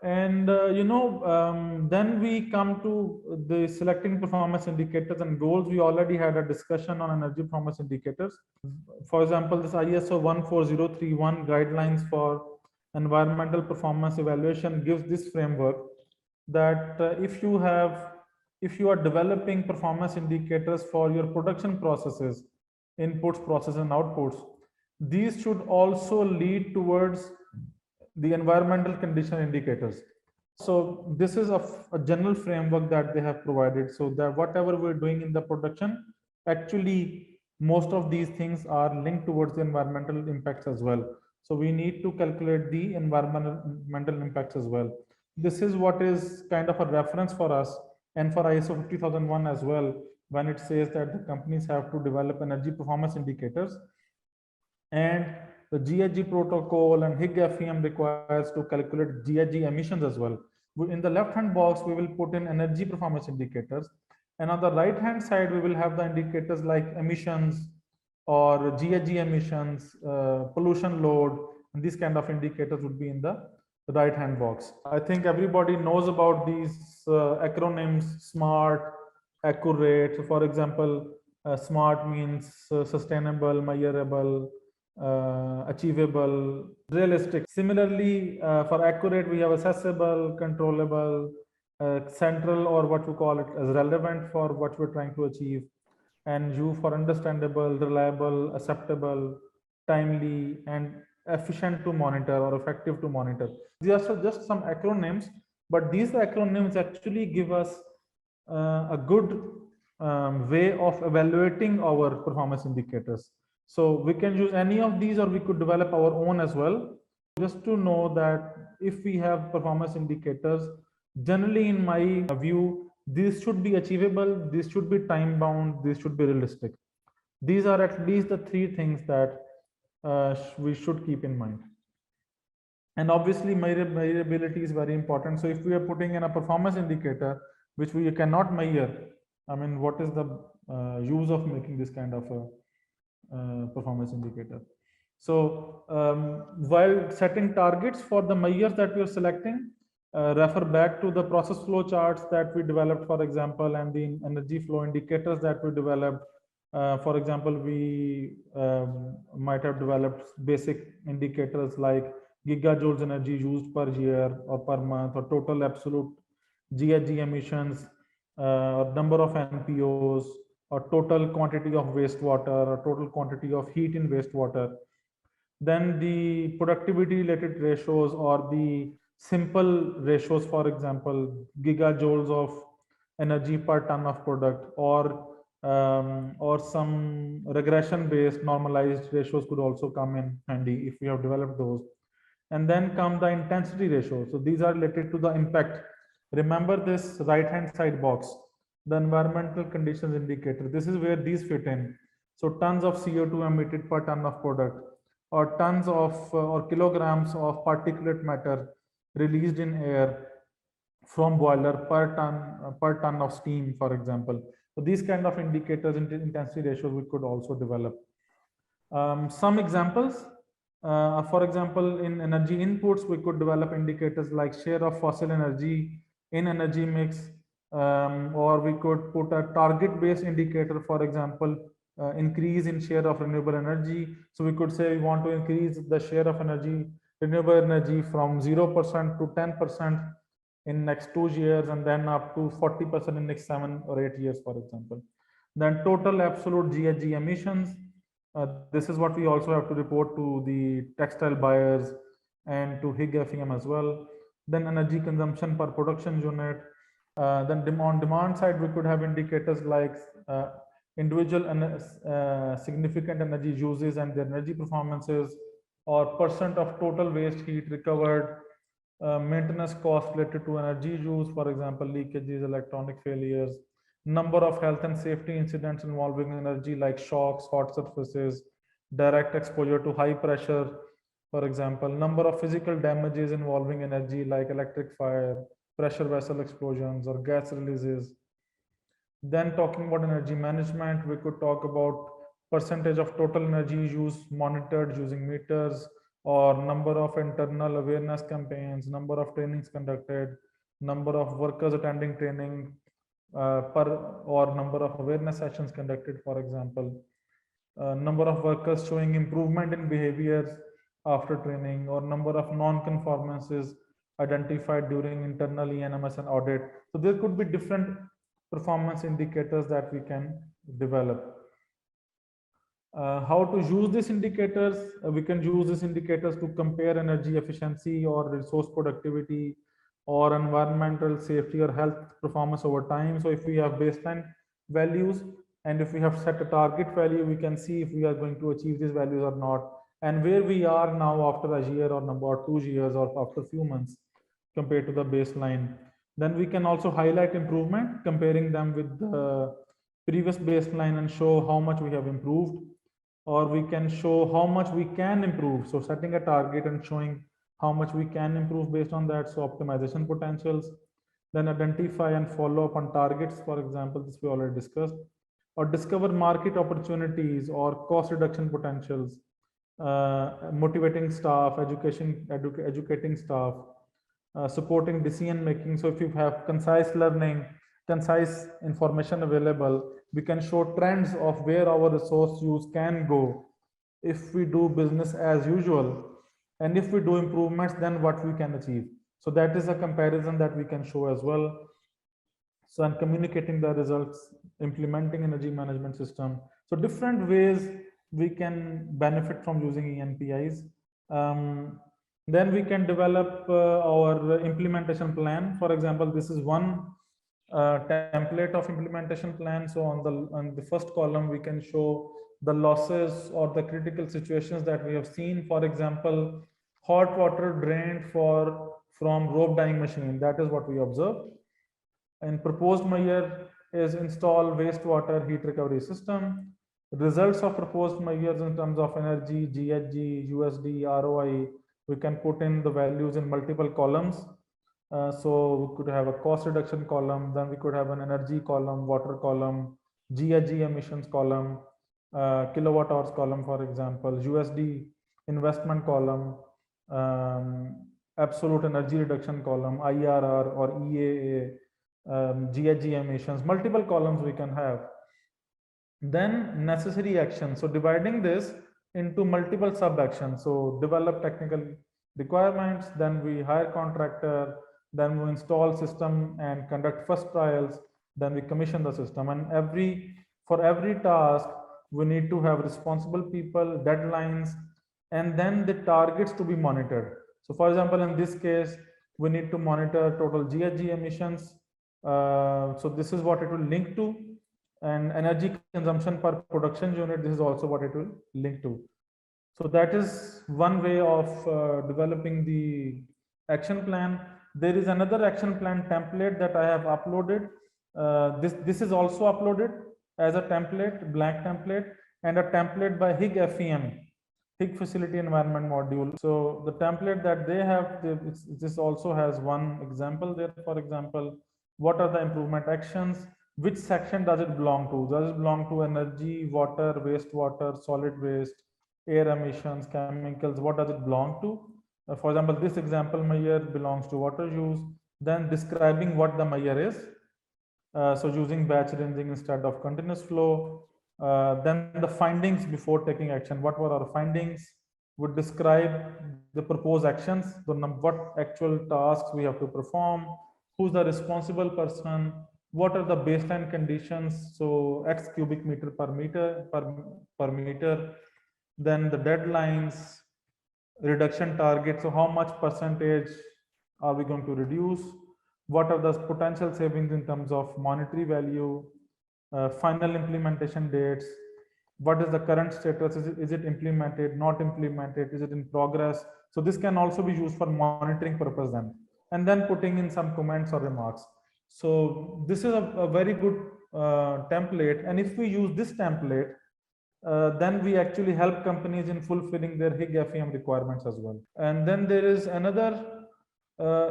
And then we come to the selecting performance indicators and goals. We already had a discussion on energy performance indicators. For example, this ISO 14031 guidelines for environmental performance evaluation gives this framework that if you are developing performance indicators for your production processes, inputs, process, and outputs, these should also lead towards the environmental condition indicators. So this is a general framework that they have provided, so that whatever we're doing in the production, actually most of these things are linked towards the environmental impacts as well. So we need to calculate the environmental impacts as well. This is what is kind of a reference for us and for ISO 50001 as well, when it says that the companies have to develop energy performance indicators. And the GIZ protocol and HIG FEM requires to calculate GIZ emissions as well. In the left hand box, we will put in energy performance indicators. And on the right hand side, we will have the indicators like emissions or GIZ emissions, pollution load, and these kind of indicators would be in the right hand box. I think everybody knows about these acronyms: SMART, accurate. So for example, SMART means sustainable, measurable, achievable, realistic. Similarly, for accurate, we have accessible, controllable, central, or what we call it as relevant for what we're trying to achieve, and U for understandable, reliable, acceptable, timely, and efficient to monitor or effective to monitor. These are just some acronyms, but these acronyms actually give us a good way of evaluating our performance indicators. So we can use any of these, or we could develop our own as well. Just to know that if we have performance indicators, generally in my view, these should be achievable, these should be time bound, these should be realistic. These are at least the three things that we should keep in mind. And obviously measurability is very important. So if we are putting in a performance indicator which we cannot measure, I mean, what is the use of making this kind of a performance indicator? So while setting targets for the measures that we are selecting, refer back to the process flow charts that we developed, for example, and the energy flow indicators that we developed. For example, we might have developed basic indicators like gigajoules energy used per year or per month, or total absolute GHG emissions, or number of NPOs, or total quantity of wastewater, or total quantity of heat in wastewater. Then the productivity related ratios, or the simple ratios, for example, gigajoules of energy per ton of product, or some regression based normalized ratios could also come in handy if we have developed those. And then come the intensity ratio. So these are related to the impact. Remember this right hand side box, the environmental conditions indicator. This is where these fit in. So tons of CO2 emitted per ton of product, or tons of or kilograms of particulate matter released in air from boiler per ton of steam, for example. So these kind of indicators, intensity ratios, we could also develop. Some examples, for example, in energy inputs, we could develop indicators like share of fossil energy in energy mix, or we could put a target based indicator, for example, increase in share of renewable energy. So we could say we want to increase the share of renewable energy from 0% to 10% in next 2 years, and then up to 40% in next 7 or 8 years, for example. Then total absolute GHG emissions. This is what we also have to report to the textile buyers and to HIG FEM as well. Then energy consumption per production unit. Then on demand side, we could have indicators like individual significant energy uses and their energy performances, or percent of total waste heat recovered, maintenance costs related to energy use, for example, leakages, electronic failures, number of health and safety incidents involving energy like shocks, hot surfaces, direct exposure to high pressure, for example, number of physical damages involving energy like electric fire, pressure vessel explosions, or gas releases. Then talking about energy management, we could talk about percentage of total energy use monitored using meters, or number of internal awareness campaigns, number of trainings conducted, number of workers attending training per or number of awareness sessions conducted, for example, number of workers showing improvement in behaviors after training, or number of non-conformances identified during internal ENMS and audit. So there could be different performance indicators that we can develop. How to use these indicators? We can use these indicators to compare energy efficiency or resource productivity or environmental safety or health performance over time. So if we have baseline values and if we have set a target value, we can see if we are going to achieve these values or not, and where we are now after a year or number or 2 years or after a few months compared to the baseline. Then we can also highlight improvement, comparing them with the previous baseline and show how much we have improved, or we can show how much we can improve. So setting a target and showing how much we can improve based on that. So optimization potentials, then identify and follow up on targets. For example, this we already discussed, or discover market opportunities or cost reduction potentials, motivating staff, educating staff, supporting decision making. So if you have concise learning, concise information available, we can show trends of where our resource use can go if we do business as usual, and if we do improvements, then what we can achieve. So that is a comparison that we can show as well. So and communicating the results, implementing energy management system. So different ways we can benefit from using ENPIs. Then we can develop our implementation plan. For example, this is one template of implementation plan. So on the first column, we can show the losses or the critical situations that we have seen. For example, hot water drained from rope dyeing machine. That is what we observe. And proposed measure is install wastewater heat recovery system. Results of proposed measures in terms of energy, GHG, USD, ROI, we can put in the values in multiple columns. So we could have a cost reduction column, then we could have an energy column, water column, GHG emissions column, kilowatt hours column, for example, USD investment column, absolute energy reduction column, IRR or EAA, GHG emissions, multiple columns we can have. Then necessary action. So dividing this into multiple sub actions. So develop technical requirements, then we hire contractor, then we install system and conduct first trials, then we commission the system. And for every task, we need to have responsible people, deadlines, and then the targets to be monitored. So for example, in this case, we need to monitor total GHG emissions. So this is what it will link to, and energy consumption per production unit, this is also what it will link to. So that is one way of developing the action plan. There is another action plan template that I have uploaded. This is also uploaded as a template, blank template, and a template by HIG FEM, HIG Facility Environment Module. So the template that they have, this also has one example there. For example, what are the improvement actions? Which section does it belong to? Does it belong to energy, water, wastewater, solid waste, air emissions, chemicals? What does it belong to? For example, this example measure belongs to water use. Then describing what the measure is. So using batch ranging instead of continuous flow. Then the findings before taking action. What were our findings? Would describe the proposed actions, what actual tasks we have to perform, who's the responsible person, what are the baseline conditions, so x cubic meter per meter, then the deadlines, reduction target, so how much percentage are we going to reduce, what are the potential savings in terms of monetary value, final implementation dates, what is the current status, is it implemented, not implemented, is it in progress. So this can also be used for monitoring purpose then, and then putting in some comments or remarks. So this is a very good template, and if we use this template, then we actually help companies in fulfilling their HIG FEM requirements as well. And then there is another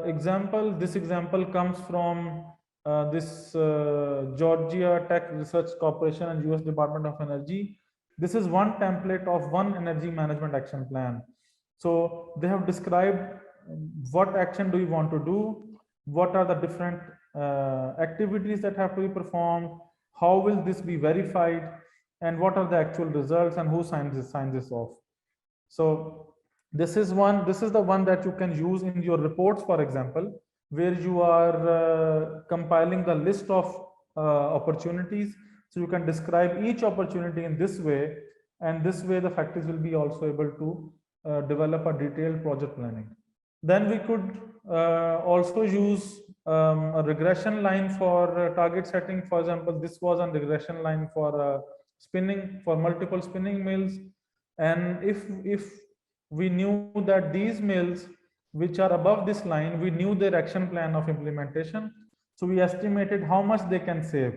example. This example comes from this Georgia Tech Research Corporation and US Department of Energy. This is one template of one energy management action plan. So they have described what action do you want to do, what are the different activities that have to be performed, how will this be verified, and what are the actual results, and who signs this off. So this is the one that you can use in your reports, for example, where you are compiling the list of opportunities. So you can describe each opportunity in this way, and this way the faculties will be also able to develop a detailed project planning. Then we could also use a regression line for target setting. For example, this was a regression line for spinning, for multiple spinning mills. And if we knew that these mills which are above this line, we knew their action plan of implementation. So we estimated how much they can save.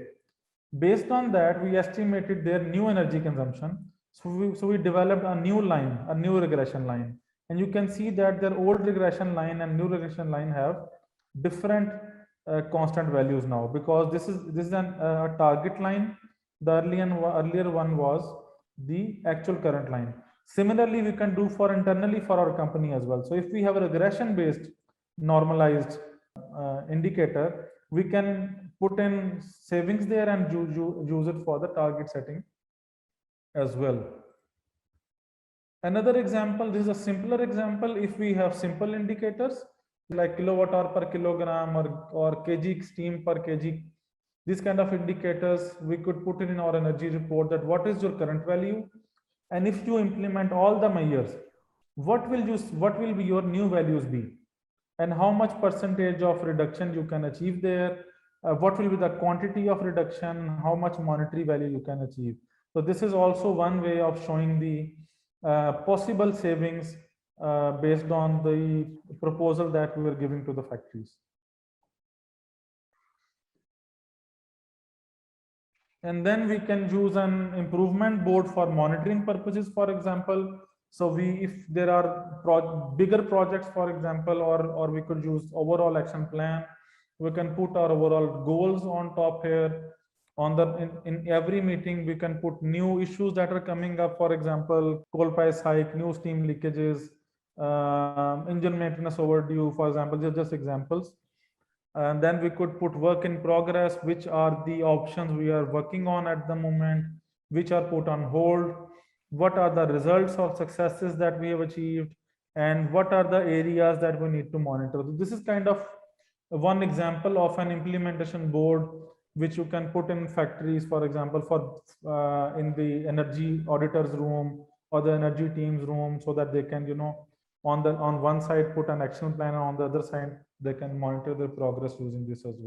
Based on that, we estimated their new energy consumption. So we developed a new line, a new regression line. And you can see that their old regression line and new regression line have different constant values now, because this is a target line. The earlier one was the actual current line. Similarly, we can do for internally for our company as well. So if we have a regression based normalized indicator, we can put in savings there and use it for the target setting as well. Another example, this is a simpler example. If we have simple indicators like kilowatt hour per kilogram or kg steam per kg, these kind of indicators we could put in our energy report, that what is your current value, and if you implement all the measures, what will be your new values be, and how much percentage of reduction you can achieve there, what will be the quantity of reduction, how much monetary value you can achieve. So this is also one way of showing the possible savings based on the proposal that we are giving to the factories. And then we can use an improvement board for monitoring purposes, for example. So if there are bigger projects, for example, or we could use overall action plan, we can put our overall goals on top here. In every meeting, we can put new issues that are coming up, for example, coal price hike, new steam leakages, engine maintenance overdue, for example, just examples. And then we could put work in progress, which are the options we are working on at the moment, which are put on hold, what are the results of successes that we have achieved, and what are the areas that we need to monitor. So this is kind of one example of an implementation board which you can put in factories, for example, for in the energy auditors room or the energy teams room, so that they can, on one side put an action plan, and on the other side they can monitor their progress using this as well.